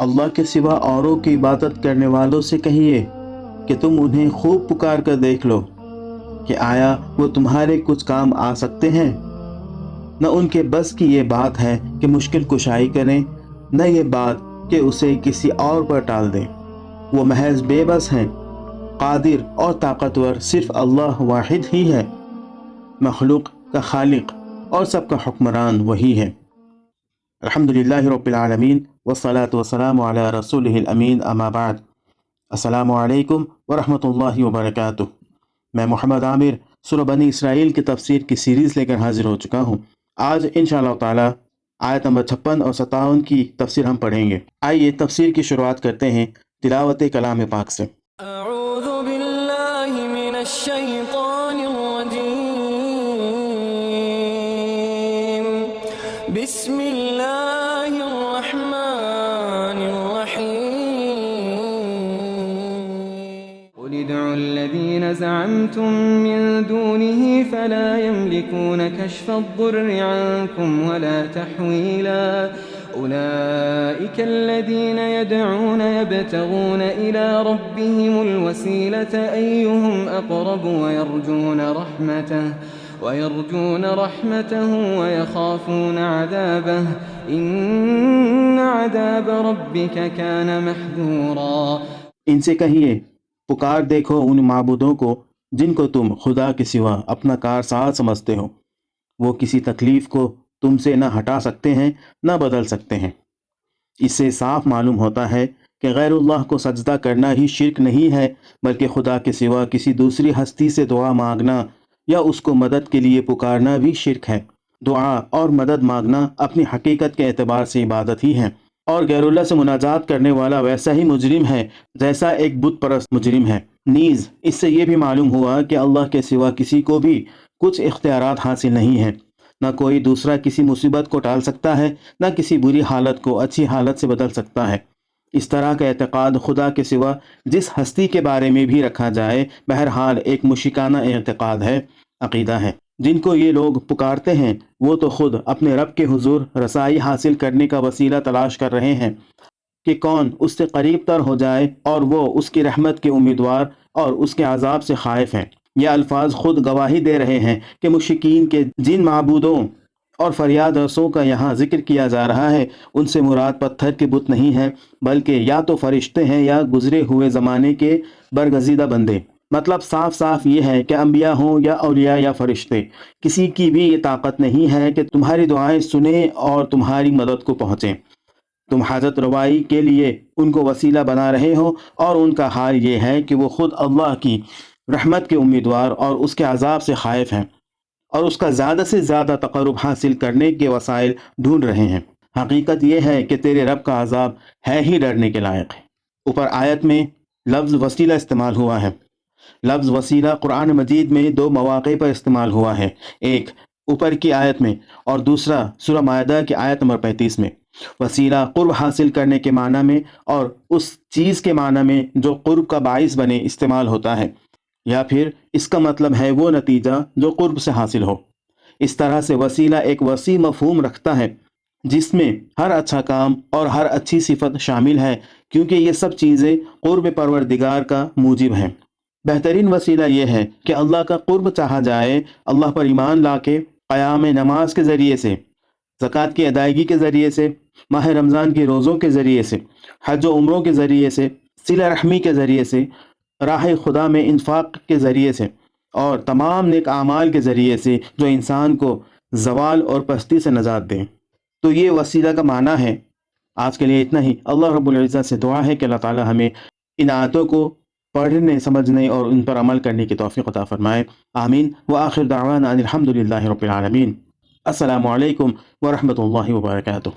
اللہ کے سوا اوروں کی عبادت کرنے والوں سے کہیے کہ تم انہیں خوب پکار کر دیکھ لو کہ آیا وہ تمہارے کچھ کام آ سکتے ہیں۔ نہ ان کے بس کی یہ بات ہے کہ مشکل کشائی کریں، نہ یہ بات کہ اسے کسی اور پر ٹال دیں۔ وہ محض بے بس ہیں۔ قادر اور طاقتور صرف اللہ واحد ہی ہے۔ مخلوق کا خالق اور سب کا حکمران وہی ہے۔ الحمدللہ رب العالمین والصلاة والسلام علی رسولہ الامین، اما بعد۔ السلام علیکم ورحمۃ اللہ وبرکاتہ۔ میں محمد عامر سورہ بنی اسرائیل کی تفسیر کی سیریز لے کر حاضر ہو چکا ہوں۔ آج انشاءاللہ تعالی آیت نمبر 56 اور 57 کی تفسیر ہم پڑھیں گے۔ آئیے تفسیر کی شروعات کرتے ہیں تلاوت کلام پاک سے۔ اعوذ باللہ من الشیطان الرجیم، بسم اللہ الرحمن الرحیم۔ قل ادعوا الذین زعمتم من دونه فلا يملكون كشف الضر عنكم ولا تحویلا، أولئك الذين يدعون يبتغون إلى ربهم الوسيلة أيهم أقرب ويرجون رحمته ويخافون عذابه إن عذاب ربك كان محذورا۔ ان سے کہیے پکار دیکھو ان معبودوں کو جن کو تم خدا کے سوا اپنا کارساز سمجھتے ہو، وہ کسی تکلیف کو تم سے نہ ہٹا سکتے ہیں نہ بدل سکتے ہیں۔ اس سے صاف معلوم ہوتا ہے کہ غیر اللہ کو سجدہ کرنا ہی شرک نہیں ہے، بلکہ خدا کے سوا کسی دوسری ہستی سے دعا مانگنا یا اس کو مدد کے لیے پکارنا بھی شرک ہے۔ دعا اور مدد مانگنا اپنی حقیقت کے اعتبار سے عبادت ہی ہے، اور غیر اللہ سے مناجات کرنے والا ویسا ہی مجرم ہے جیسا ایک بت پرست مجرم ہے۔ نیز اس سے یہ بھی معلوم ہوا کہ اللہ کے سوا کسی کو بھی کچھ اختیارات حاصل نہیں ہیں۔ نہ کوئی دوسرا کسی مصیبت کو ٹال سکتا ہے، نہ کسی بری حالت کو اچھی حالت سے بدل سکتا ہے۔ اس طرح کا اعتقاد خدا کے سوا جس ہستی کے بارے میں بھی رکھا جائے، بہرحال ایک مشرکانہ اعتقاد ہے، عقیدہ ہے۔ جن کو یہ لوگ پکارتے ہیں وہ تو خود اپنے رب کے حضور رسائی حاصل کرنے کا وسیلہ تلاش کر رہے ہیں کہ کون اس سے قریب تر ہو جائے، اور وہ اس کی رحمت کے امیدوار اور اس کے عذاب سے خائف ہیں۔ یہ الفاظ خود گواہی دے رہے ہیں کہ مشرکین کے جن معبودوں اور فریاد رسوں کا یہاں ذکر کیا جا رہا ہے، ان سے مراد پتھر کے بت نہیں ہیں، بلکہ یا تو فرشتے ہیں یا گزرے ہوئے زمانے کے برگزیدہ بندے۔ مطلب صاف صاف یہ ہے کہ انبیاء ہوں یا اولیاء یا فرشتے، کسی کی بھی یہ طاقت نہیں ہے کہ تمہاری دعائیں سنیں اور تمہاری مدد کو پہنچیں۔ تم حاجت روائی کے لیے ان کو وسیلہ بنا رہے ہو، اور ان کا حال یہ ہے کہ وہ خود اللہ کی رحمت کے امیدوار اور اس کے عذاب سے خائف ہیں، اور اس کا زیادہ سے زیادہ تقرب حاصل کرنے کے وسائل ڈھونڈ رہے ہیں۔ حقیقت یہ ہے کہ تیرے رب کا عذاب ہے ہی ڈرنے کے لائق ہے۔ اوپر آیت میں لفظ وسیلہ استعمال ہوا ہے۔ لفظ وسیلہ قرآن مجید میں دو مواقع پر استعمال ہوا ہے، ایک اوپر کی آیت میں اور دوسرا سورہ مائدہ کی آیت نمبر 35 میں۔ وسیلہ قرب حاصل کرنے کے معنی میں اور اس چیز کے معنی میں جو قرب کا باعث بنے استعمال ہوتا ہے، یا پھر اس کا مطلب ہے وہ نتیجہ جو قرب سے حاصل ہو۔ اس طرح سے وسیلہ ایک وسیع مفہوم رکھتا ہے جس میں ہر اچھا کام اور ہر اچھی صفت شامل ہے، کیونکہ یہ سب چیزیں قرب پروردگار کا موجب ہیں۔ بہترین وسیلہ یہ ہے کہ اللہ کا قرب چاہا جائے، اللہ پر ایمان لا کے قیام نماز کے ذریعے سے، زکوٰۃ کی ادائیگی کے ذریعے سے، ماہ رمضان کے روزوں کے ذریعے سے، حج و عمروں کے ذریعے سے، صلہ رحمی کے ذریعے سے، راہ خدا میں انفاق کے ذریعے سے، اور تمام نیک اعمال کے ذریعے سے جو انسان کو زوال اور پستی سے نجات دیں۔ تو یہ وسیلہ کا معنی ہے۔ آج کے لیے اتنا ہی۔ اللہ رب العزت سے دعا ہے کہ اللہ تعالی ہمیں ان آیتوں کو پڑھنے، سمجھنے اور ان پر عمل کرنے کی توفیق عطا فرمائے، آمین۔ وآخر دعوانا ان الحمد للہ رب العالمین۔ السلام علیکم ورحمۃ اللہ وبرکاتہ۔